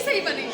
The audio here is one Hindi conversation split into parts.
सही बनी।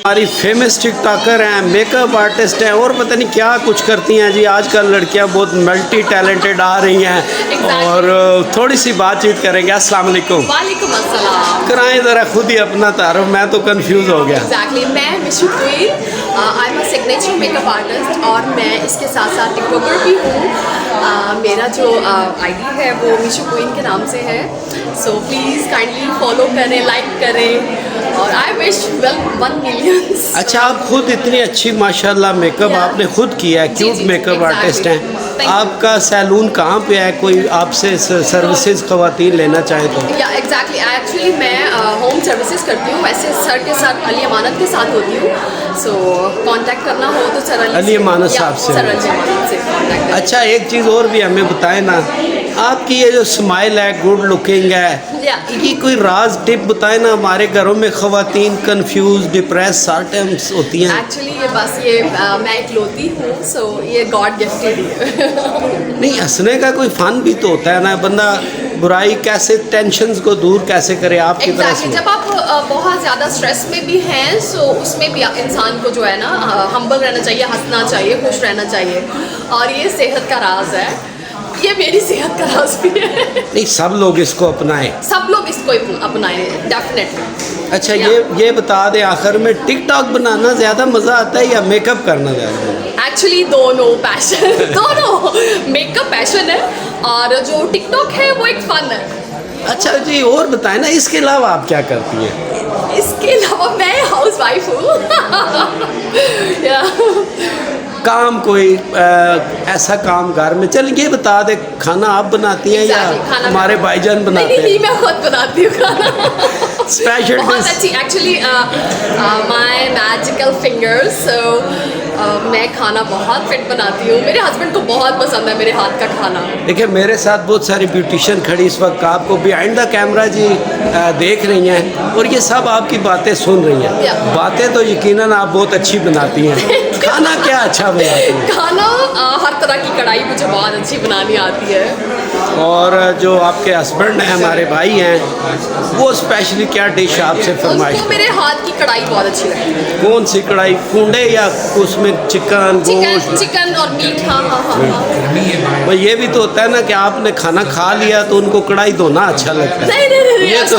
हमारी फेमस टिकटॉकर हैं, मेकअप आर्टिस्ट हैं और पता नहीं क्या कुछ करती हैं जी। आजकल लड़कियां बहुत मल्टी टैलेंटेड आ रही हैं और थोड़ी सी बातचीत करेंगे। अस्सलाम वालेकुम। वालेकुम अस्सलाम। कराएं ज़रा खुद ही अपना तारुफ, मैं तो कंफ्यूज हो गया। एग्जैक्टली मैं Mishu queen, I am a signature makeup artist और मैं इसके साथ साथ टिकटॉकर भी हूँ। मेरा जो आईडी है वो मिशू क्वीन के नाम से है, सो प्लीज़ काइंडली फॉलो करें, लाइक करें और आई विश वेल 1 मिलियन। अच्छा, आप खुद इतनी अच्छी माशाल्लाह मेकअप आपने खुद किया है, क्यूट मेकअप आर्टिस्ट हैं। आपका सैलून कहाँ पे है? कोई आपसे सर्विसेज ख़वातीन लेना चाहे तो? या एग्जैक्टली एक्चुअली मैं होम सर्विसेज करती हूँ, वैसे सर के साथ अली अमानत के साथ होती हूँ। सो कांटेक्ट करना हो तो सर अली अमानत साहब से। सर अली अमानत से कांटेक्ट। अच्छा, एक चीज़ और भी हमें बताएं ना, आपकी ये जो स्माइल है, गुड लुकिंग है, ये कोई राज टिप बताए ना। हमारे घरों में ख़वातीन कंफ्यूज, डिप्रेस टाइम्स होती हैं। एक्चुअली ये बस ये मैं इकलौती हूँ, सो ये गॉड गिफ्टेड है। नहीं, हंसने का कोई फन भी तो होता है ना। बंदा बुराई कैसे, टेंशन्स को दूर कैसे करे आपकी तरफ से? जब आप बहुत ज़्यादा स्ट्रेस में भी हैं, सो उसमें भी इंसान को जो है ना हम्बल रहना चाहिए, हंसना चाहिए, खुश रहना चाहिए और ये सेहत का राज है। ये मेरी सेहत का राज भी है। नहीं, सब लोग इसको अपनाएं, सब लोग इसको अपनाएं डेफिनेटली। अच्छा, ये बता दें आखिर में, टिकटॉक बनाना ज़्यादा मज़ा आता है या मेकअप करना ज़्यादा? एक्चुअली दोनों पैशन दोनों। मेकअप पैशन है और जो टिकटॉक है वो एक फन है। अच्छा जी, और बताएं ना, इसके अलावा आप क्या करती हैं? इसके अलावा मैं हाउस वाइफ हूँ। काम कोई ऐसा काम घर में? चल ये बता दे, खाना आप बनाती हैं या हमारे भाईजान बनाते हैं? नहीं, मैं खुद बनाती हूँ खाना। स्पेशल बहुत अच्छी एक्चुअली माय मैजिकल फिंगर्स। मैं खाना बहुत फिट बनाती हूँ, मेरे हस्बैंड को बहुत पसंद है मेरे हाथ का खाना। देखिए, मेरे साथ बहुत सारी ब्यूटिशियन खड़ी इस वक्त आपको बिहाइंड द कैमरा जी देख रही हैं और ये सब आपकी बातें सुन रही हैं। बातें तो यकीनन आप बहुत अच्छी बनाती हैं, खाना क्या अच्छा बनाती हैं? खाना हर तरह की कढ़ाई मुझे बहुत अच्छी बनानी आती है। और जो आपके हस्बैंड हैं, हमारे भाई हैं, वो स्पेशली क्या डिश आपसे फरमाइश? उनको मेरे हाथ की कढ़ाई बहुत अच्छी लगती है। कौन सी कढ़ाई? कुंडे या उसमें चिकन गोश्त? चिकन और मीट। हाँ। वो ये भी तो होता है ना कि आपने खाना खा लिया तो उनको कढ़ाई धोना अच्छा लगता है। नहीं, ये तो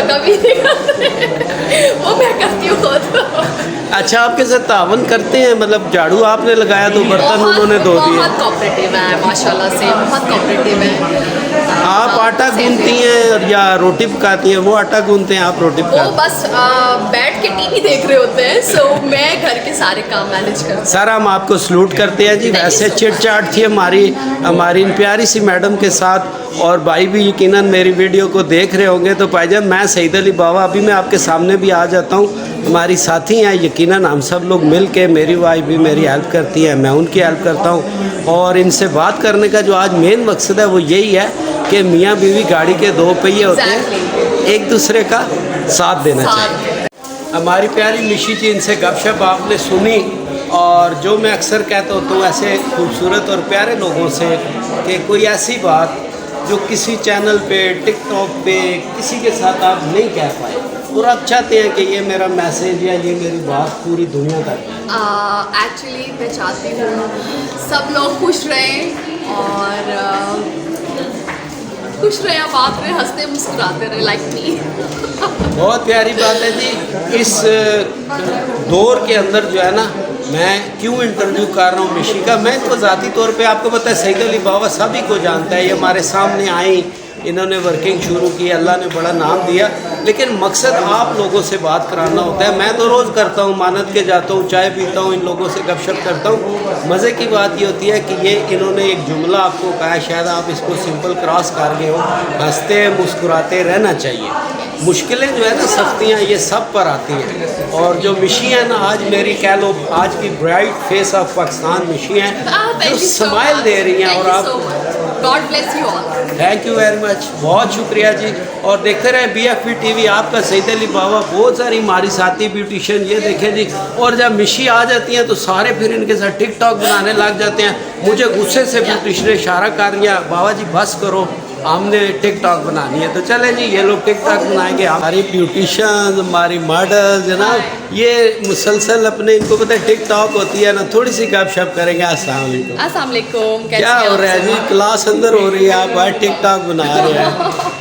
कभी नहीं करते, वो मैं करती हूँ खुद। अच्छा, आपके साथ तावन करते हैं? मतलब झाड़ू आपने लगाया तो बर्तन उन्होंने धो दिए? बहुत कोऑपरेटिव है माशाल्लाह से, बहुत कोऑपरेटिव है। आप आटा गूंथती हैं या रोटी पकाती हैं? वो आटा गूंथते हैं, आप रोटी वो पकाते बस बैठ के टीवी देख रहे होते हैं, सो मैं घर के सारे काम मैनेज करती हूँ। सर, हम आपको सलूट करते हैं जी। वैसे चिट चाट थी हमारी इन प्यारी सी मैडम के साथ और भाई भी यकीनन मेरी वीडियो को देख रहे होंगे। तो भाईजान, मैं सईद अली बाबा अभी मैं आपके सामने भी आ जाता हूँ। हमारी साथी हैं, यकीनन हम सब लोग मिल के, मेरी वाइफ भी मेरी हेल्प करती है, मैं उनकी हेल्प करता हूँ और इनसे बात करने का जो आज मेन मकसद है वो यही है कि मियाँ बीवी गाड़ी के दो पहिए होते हैं, एक दूसरे का साथ देना चाहिए। हमारी प्यारी मिशी जी, इनसे गपशप आपने सुनी और जो मैं अक्सर कहता होता हूँ ऐसे खूबसूरत और प्यारे लोगों से कि कोई ऐसी बात जो किसी चैनल पे, टिकटॉक पे किसी के साथ आप नहीं कह पाए और आप चाहते हैं कि ये मेरा मैसेज या ये मेरी बात पूरी दुनिया तक। एक्चुअली मैं चाहती हूँ सब लोग खुश रहें और खुश रहे, बात रहे, हंसते मुस्कुराते रहे, लाइक मी। बहुत प्यारी बात है जी। इस दौर के अंदर जो है ना, मैं क्यों इंटरव्यू कर रहा हूँ मिशी का, मैं तो ज़ाती तौर पे आपको पता है सईद अली बाबा सभी को जानता है, ये हमारे सामने आई इन्होंने वर्किंग शुरू की, अल्लाह ने बड़ा नाम दिया। लेकिन मकसद आप लोगों से बात कराना होता है। मैं तो रोज़ करता हूँ, मानत के जाता हूँ, चाय पीता हूँ, इन लोगों से गपशप करता हूँ। मज़े की बात ये होती है कि ये इन्होंने एक जुमला आपको कहा है, शायद आप इसको सिंपल क्रॉस कर गए हो, हंसते मुस्कुराते रहना चाहिए। मुश्किलें जो है ना, सख्तियाँ ये सब पर आती हैं। और जो मिशी है ना, आज मेरी कह लो आज की ब्राइट फेस ऑफ पाकिस्तान मिशी हैं, जो स्माइल दे रही हैं। और आप God bless you all. Thank you very much, बहुत शुक्रिया जी। और देखते रहे BFP TV, आपका सईद अली बाबा, बहुत सारी हमारी साथी ब्यूटिशियन ये देखें जी। और जब मिशी आ जाती हैं तो सारे फिर इनके साथ टिकटॉक बनाने लग जाते हैं। मुझे गुस्से से ब्यूटिशियन ने इशारा कर दिया, बाबा जी बस करो, हमने टिकटॉक बनानी है। तो चले जी, ये लोग टिकटॉक बनाएंगे। हमारी ब्यूटिशियन, हमारी मॉडल जनाब, ये मुसलसल अपने, इनको पता है टिकटॉक होती है ना, थोड़ी सी गपशप करेंगे। अस्सलाम वालेकुम। अस्सलाम वालेकुम। क्या हो रहा है जी? क्लास अंदर हो रही है, आप आज टिकटॉक बना रहे हैं।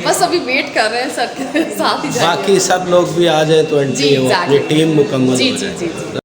बस अभी वेट कर रहे हैं सबके साथ ही जाएंगे। बाकी सब लोग भी आ जाए तो जी, अपनी टीम मुकम्मल जी हो जी जाए। जी जी।